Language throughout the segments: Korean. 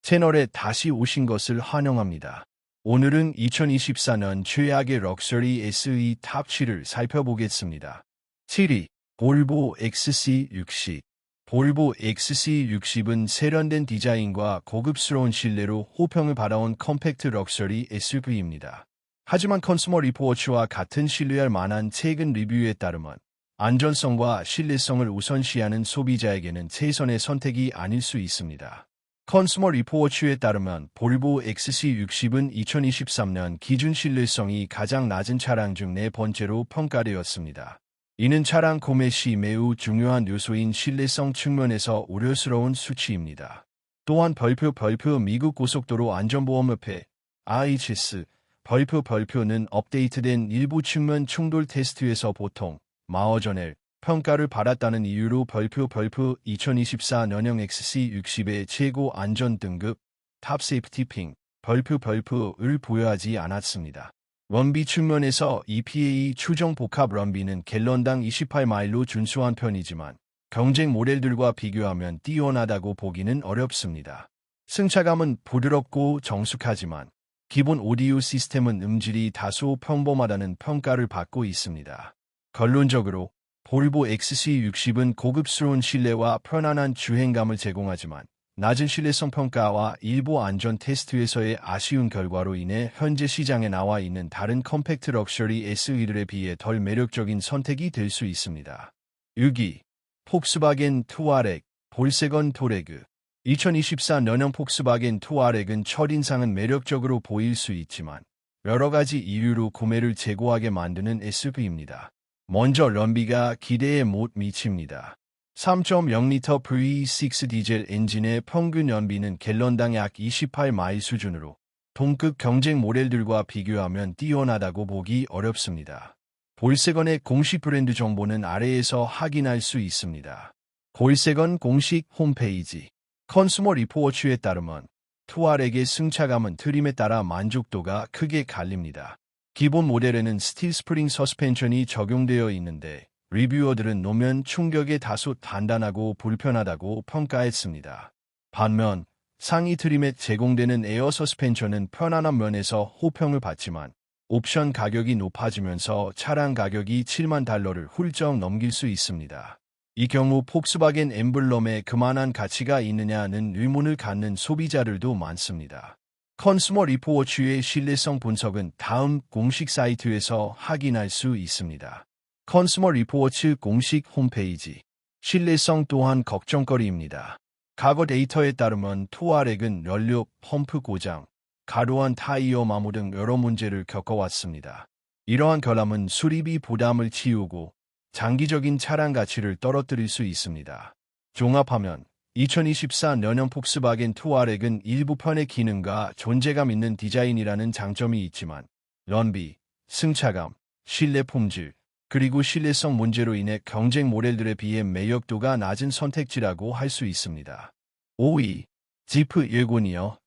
채널에 다시 오신 것을 환영합니다. 오늘은 2024년 최악의 럭셔리 SUV 탑 7을 살펴보겠습니다. 7위, 볼보 XC60. 볼보 XC60은 세련된 디자인과 고급스러운 실내로 호평을 받아온 컴팩트 럭셔리 SUV입니다. 하지만 컨슈머 리포츠와 같은 신뢰할 만한 최근 리뷰에 따르면 안전성과 신뢰성을 우선시하는 소비자에게는 최선의 선택이 아닐 수 있습니다. 컨슈머 리포츠에 따르면 볼보 XC60은 2023년 기준 신뢰성이 가장 낮은 차량 중 네 번째로 평가되었습니다. 이는 차량 구매 시 매우 중요한 요소인 신뢰성 측면에서 우려스러운 수치입니다. 또한 별표 미국 고속도로 안전보험협회 IHS 별표는 업데이트된 일부 측면 충돌 테스트에서 보통 마어전엘 평가를 받았다는 이유로 별표 2024년형 XC60의 최고 안전 등급 탑 세이프티 핑 별표를 부여하지 않았습니다. 런비 측면에서 EPA 추정 복합 런비는 갤런당 28마일로 준수한 편이지만 경쟁 모델들과 비교하면 뛰어나다고 보기는 어렵습니다. 승차감은 부드럽고 정숙하지만 기본 오디오 시스템은 음질이 다소 평범하다는 평가를 받고 있습니다. 결론적으로 볼보 XC60은 고급스러운 실내와 편안한 주행감을 제공하지만 낮은 신뢰성 평가와 일부 안전 테스트에서의 아쉬운 결과로 인해 현재 시장에 나와 있는 다른 컴팩트 럭셔리 SUV들에 비해 덜 매력적인 선택이 될 수 있습니다. 6위, 폭스바겐 투아렉, 볼세건 토레그. 2024년형 폭스바겐 투아렉은 첫인상은 매력적으로 보일 수 있지만 여러 가지 이유로 구매를 재고하게 만드는 SUV입니다. 먼저 런비가 기대에 못 미칩니다. 3.0L V6 디젤 엔진의 평균 연비는 갤런당 약 28마일 수준으로 동급 경쟁 모델들과 비교하면 뛰어나다고 보기 어렵습니다. 볼세건의 공식 브랜드 정보는 아래에서 확인할 수 있습니다. 볼세건 공식 홈페이지 컨슈머 리포츠에 따르면 투아렉의 승차감은 트림에 따라 만족도가 크게 갈립니다. 기본 모델에는 스틸 스프링 서스펜션이 적용되어 있는데 리뷰어들은 노면 충격에 다소 단단하고 불편하다고 평가했습니다. 반면 상위 트림에 제공되는 에어 서스펜션은 편안한 면에서 호평을 받지만 옵션 가격이 높아지면서 차량 가격이 7만 달러를 훌쩍 넘길 수 있습니다. 이 경우 폭스바겐 엠블럼에 그만한 가치가 있느냐는 의문을 갖는 소비자들도 많습니다. 컨슈머 리포츠의 신뢰성 분석은 다음 공식 사이트에서 확인할 수 있습니다. 컨슈머 리포츠 공식 홈페이지 신뢰성 또한 걱정거리입니다. 과거 데이터에 따르면 투아렉은 연료 펌프 고장, 과도한 타이어 마모 등 여러 문제를 겪어왔습니다. 이러한 결함은 수리비 부담을 치우고 장기적인 차량 가치를 떨어뜨릴 수 있습니다. 종합하면 2024년형 폭스바겐 투아렉은 일부 편의 기능과 존재감 있는 디자인이라는 장점이 있지만 런비, 승차감, 실내 품질, 그리고 신뢰성 문제로 인해 경쟁 모델들에 비해 매력도가 낮은 선택지라고 할 수 있습니다. 5위, 지프 예고니어.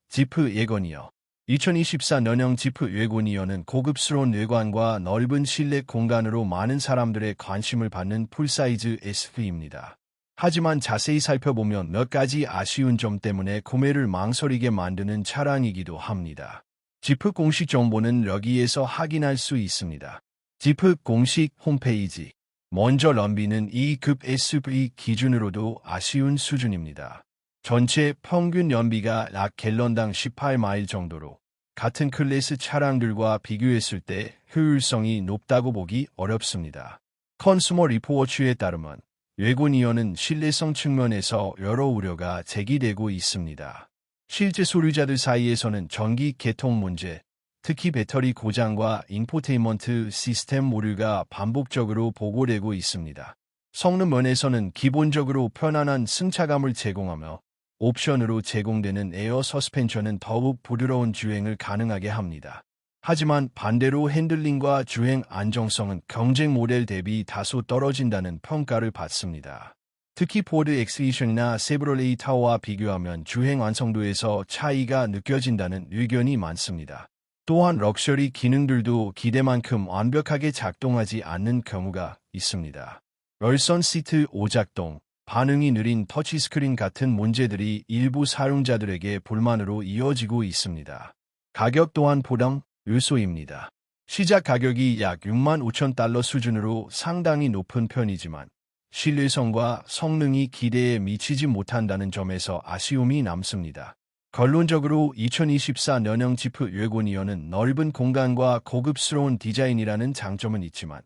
2024년형 지프 예고니어는 고급스러운 외관과 넓은 실내 공간으로 많은 사람들의 관심을 받는 풀사이즈 SUV입니다. 하지만 자세히 살펴보면 몇 가지 아쉬운 점 때문에 구매를 망설이게 만드는 차량이기도 합니다. 지프 공식 정보는 여기에서 확인할 수 있습니다. 지프 공식 홈페이지. 먼저 런비는 2급 SUV 기준으로도 아쉬운 수준입니다. 전체 평균 연비가 약 갤런당 18마일 정도로 같은 클래스 차량들과 비교했을 때 효율성이 높다고 보기 어렵습니다. 컨슈머 리포츠에 따르면 예고니어는 신뢰성 측면에서 여러 우려가 제기되고 있습니다. 실제 소유자들 사이에서는 전기 개통 문제, 특히 배터리 고장과 인포테인먼트 시스템 오류가 반복적으로 보고되고 있습니다. 성능 면에서는 기본적으로 편안한 승차감을 제공하며 옵션으로 제공되는 에어 서스펜션은 더욱 부드러운 주행을 가능하게 합니다. 하지만 반대로 핸들링과 주행 안정성은 경쟁 모델 대비 다소 떨어진다는 평가를 받습니다. 특히 포드 엑스피션이나 세브로레이 타워와 비교하면 주행 완성도에서 차이가 느껴진다는 의견이 많습니다. 또한 럭셔리 기능들도 기대만큼 완벽하게 작동하지 않는 경우가 있습니다. 열선 시트 오작동, 반응이 느린 터치스크린 같은 문제들이 일부 사용자들에게 불만으로 이어지고 있습니다. 가격 또한 부담 요소입니다. 시작 가격이 약 65,000달러 수준으로 상당히 높은 편이지만 신뢰성과 성능이 기대에 미치지 못한다는 점에서 아쉬움이 남습니다. 결론적으로 2024년형 지프 웨고니어는 넓은 공간과 고급스러운 디자인이라는 장점은 있지만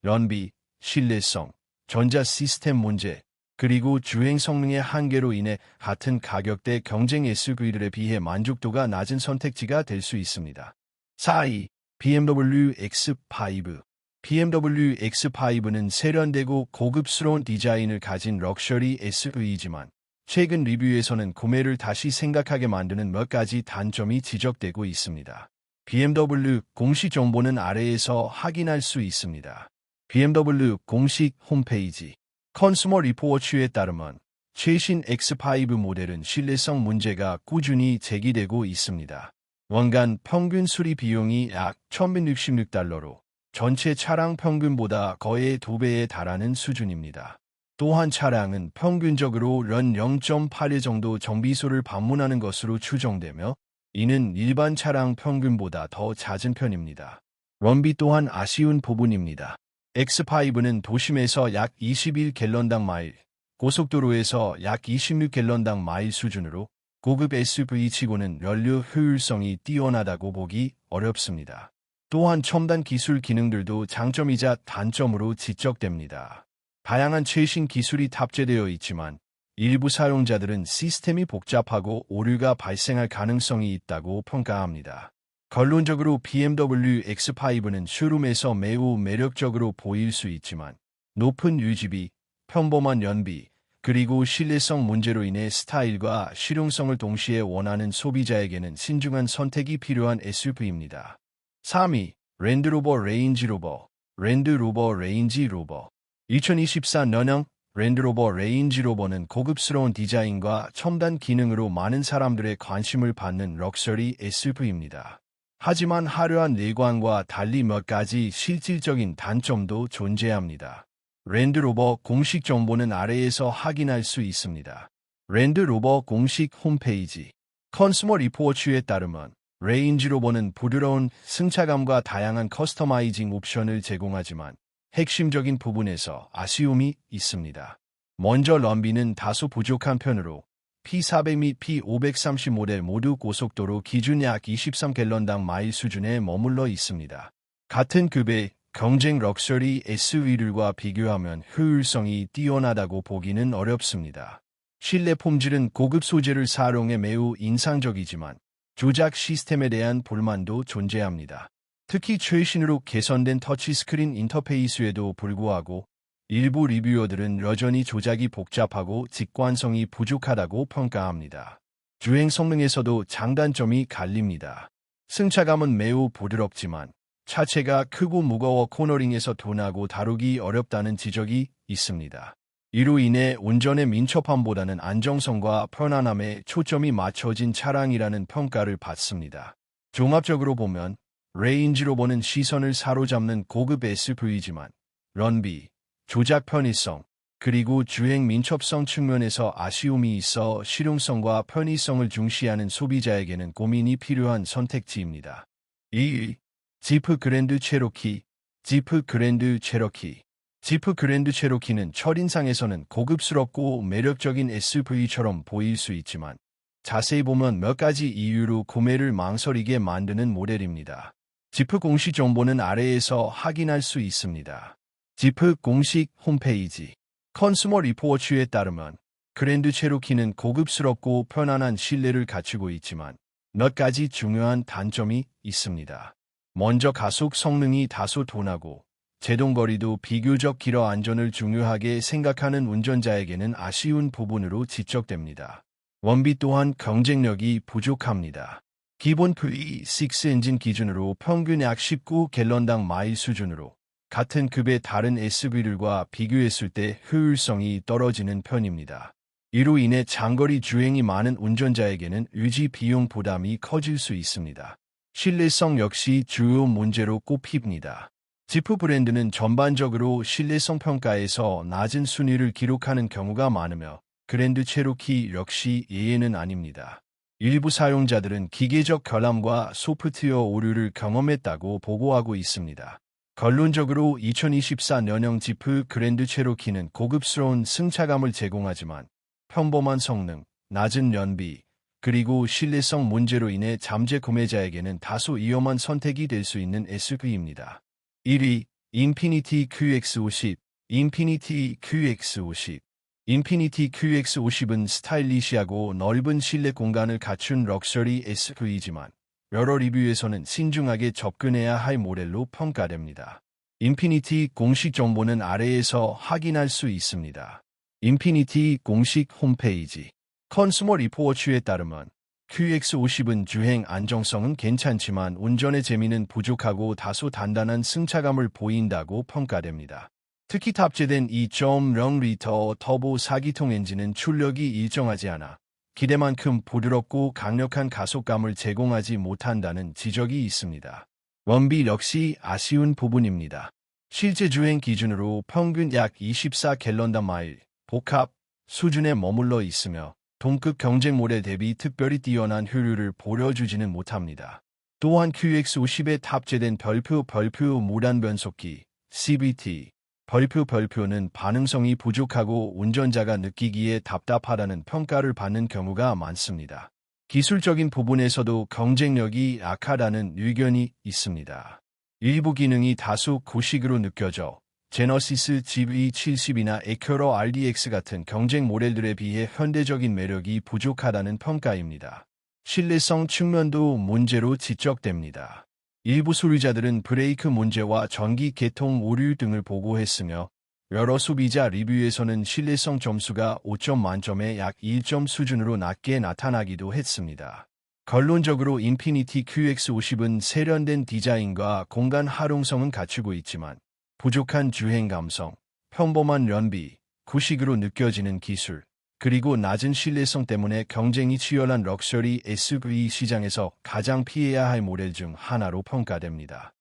연비, 신뢰성, 전자 시스템 문제, 그리고 주행 성능의 한계로 인해 같은 가격대 경쟁 SUV들에 비해 만족도가 낮은 선택지가 될 수 있습니다. 4위, BMW X5. BMW X5는 세련되고 고급스러운 디자인을 가진 럭셔리 SUV이지만 최근 리뷰에서는 구매를 다시 생각하게 만드는 몇 가지 단점이 지적되고 있습니다. BMW 공식 정보는 아래에서 확인할 수 있습니다. BMW 공식 홈페이지 컨슈머 리포츠에 따르면 최신 X5 모델은 신뢰성 문제가 꾸준히 제기되고 있습니다. 월간 평균 수리 비용이 약 1,166달러로 전체 차량 평균보다 거의 2배에 달하는 수준입니다. 또한 차량은 평균적으로 연 0.8회 정도 정비소를 방문하는 것으로 추정되며 이는 일반 차량 평균보다 더 잦은 편입니다. 연비 또한 아쉬운 부분입니다. X5는 도심에서 약 21갤런당 마일, 고속도로에서 약 26갤런당 마일 수준으로 고급 SUV치고는 연료 효율성이 뛰어나다고 보기 어렵습니다. 또한 첨단 기술 기능들도 장점이자 단점으로 지적됩니다. 다양한 최신 기술이 탑재되어 있지만 일부 사용자들은 시스템이 복잡하고 오류가 발생할 가능성이 있다고 평가합니다. 결론적으로 BMW X5는 쇼룸에서 매우 매력적으로 보일 수 있지만 높은 유지비, 평범한 연비, 그리고 신뢰성 문제로 인해 스타일과 실용성을 동시에 원하는 소비자에게는 신중한 선택이 필요한 SUV입니다. 3위, 랜드로버 레인지로버. 랜드로버 레인지로버 2024년형 랜드로버 레인지로버는 고급스러운 디자인과 첨단 기능으로 많은 사람들의 관심을 받는 럭셔리 SUV입니다. 하지만 화려한 내관과 달리 몇 가지 실질적인 단점도 존재합니다. 랜드로버 공식 정보는 아래에서 확인할 수 있습니다. 랜드로버 공식 홈페이지 컨슈머 리포츠에 따르면 레인지로버는 부드러운 승차감과 다양한 커스터마이징 옵션을 제공하지만 핵심적인 부분에서 아쉬움이 있습니다. 먼저 연비는 다소 부족한 편으로 P400 및 P530 모델 모두 고속도로 기준 약 23갤런당 마일 수준에 머물러 있습니다. 같은 급의 경쟁 럭셔리 SUV들과 비교하면 효율성이 뛰어나다고 보기는 어렵습니다. 실내 폼질은 고급 소재를 사용해 매우 인상적이지만 조작 시스템에 대한 불만도 존재합니다. 특히 최신으로 개선된 터치스크린 인터페이스에도 불구하고 일부 리뷰어들은 여전히 조작이 복잡하고 직관성이 부족하다고 평가합니다. 주행 성능에서도 장단점이 갈립니다. 승차감은 매우 부드럽지만 차체가 크고 무거워 코너링에서 둔하고 다루기 어렵다는 지적이 있습니다. 이로 인해 운전의 민첩함보다는 안정성과 편안함에 초점이 맞춰진 차량이라는 평가를 받습니다. 종합적으로 보면 레인지로버는 시선을 사로잡는 고급 SUV이지만 연비, 조작 편의성, 그리고 주행 민첩성 측면에서 아쉬움이 있어 실용성과 편의성을 중시하는 소비자에게는 고민이 필요한 선택지입니다. 2위, 지프 그랜드 체로키. 지프 그랜드 체로키. 지프 그랜드 체로키는 첫인상에서는 고급스럽고 매력적인 SUV처럼 보일 수 있지만 자세히 보면 몇 가지 이유로 구매를 망설이게 만드는 모델입니다. 지프 공식 정보는 아래에서 확인할 수 있습니다. 지프 공식 홈페이지 컨슈머 리포츠에 따르면 그랜드 체로키는 고급스럽고 편안한 실내를 갖추고 있지만 몇 가지 중요한 단점이 있습니다. 먼저 가속 성능이 다소 둔하고 제동거리도 비교적 길어 안전을 중요하게 생각하는 운전자에게는 아쉬운 부분으로 지적됩니다. 연비 또한 경쟁력이 부족합니다. 기본 V6 엔진 기준으로 평균 약 19갤런당 마일 수준으로 같은 급의 다른 SUV들과 비교했을 때 효율성이 떨어지는 편입니다. 이로 인해 장거리 주행이 많은 운전자에게는 유지 비용 부담이 커질 수 있습니다. 신뢰성 역시 주요 문제로 꼽힙니다. 지프 브랜드는 전반적으로 신뢰성 평가에서 낮은 순위를 기록하는 경우가 많으며 그랜드 체로키 역시 예외는 아닙니다. 일부 사용자들은 기계적 결함과 소프트웨어 오류를 경험했다고 보고하고 있습니다. 결론적으로 2024년형 지프 그랜드 체로키는 고급스러운 승차감을 제공하지만 평범한 성능, 낮은 연비, 그리고 신뢰성 문제로 인해 잠재 구매자에게는 다소 위험한 선택이 될 수 있는 SUV입니다. 1위, 인피니티 QX50, 인피니티 QX50. 인피니티 QX50은 스타일리시하고 넓은 실내 공간을 갖춘 럭셔리 SUV이지만 여러 리뷰에서는 신중하게 접근해야 할 모델로 평가됩니다. 인피니티 공식 정보는 아래에서 확인할 수 있습니다. 인피니티 공식 홈페이지 컨슈머 리포츠에 따르면 QX50은 주행 안정성은 괜찮지만 운전의 재미는 부족하고 다소 단단한 승차감을 보인다고 평가됩니다. 특히 탑재된 2.0리터 터보 4기통 엔진은 출력이 일정하지 않아 기대만큼 부드럽고 강력한 가속감을 제공하지 못한다는 지적이 있습니다. 원비 역시 아쉬운 부분입니다. 실제 주행 기준으로 평균 약 24갤런당 마일, 복합 수준에 머물러 있으며 동급 경쟁 모델 대비 특별히 뛰어난 효율을 보여주지는 못합니다. 또한 QX50에 탑재된 별표 무단 변속기, CVT, 별표는 반응성이 부족하고 운전자가 느끼기에 답답하다는 평가를 받는 경우가 많습니다. 기술적인 부분에서도 경쟁력이 약하다는 의견이 있습니다. 일부 기능이 다소 구식으로 느껴져 제너시스 GV70이나 에큐러 RDX 같은 경쟁 모델들에 비해 현대적인 매력이 부족하다는 평가입니다. 신뢰성 측면도 문제로 지적됩니다. 일부 소유자들은 브레이크 문제와 전기 개통 오류 등을 보고했으며 여러 소비자 리뷰에서는 신뢰성 점수가 5점 만점에 약 1점 수준으로 낮게 나타나기도 했습니다. 결론적으로 인피니티 QX50은 세련된 디자인과 공간 활용성은 갖추고 있지만 부족한 주행 감성, 평범한 연비, 구식으로 느껴지는 기술, 그리고 낮은 신뢰성 때문에 경쟁이 치열한 럭셔리 SUV 시장에서 가장 피해야 할 모델 중 하나로 평가됩니다.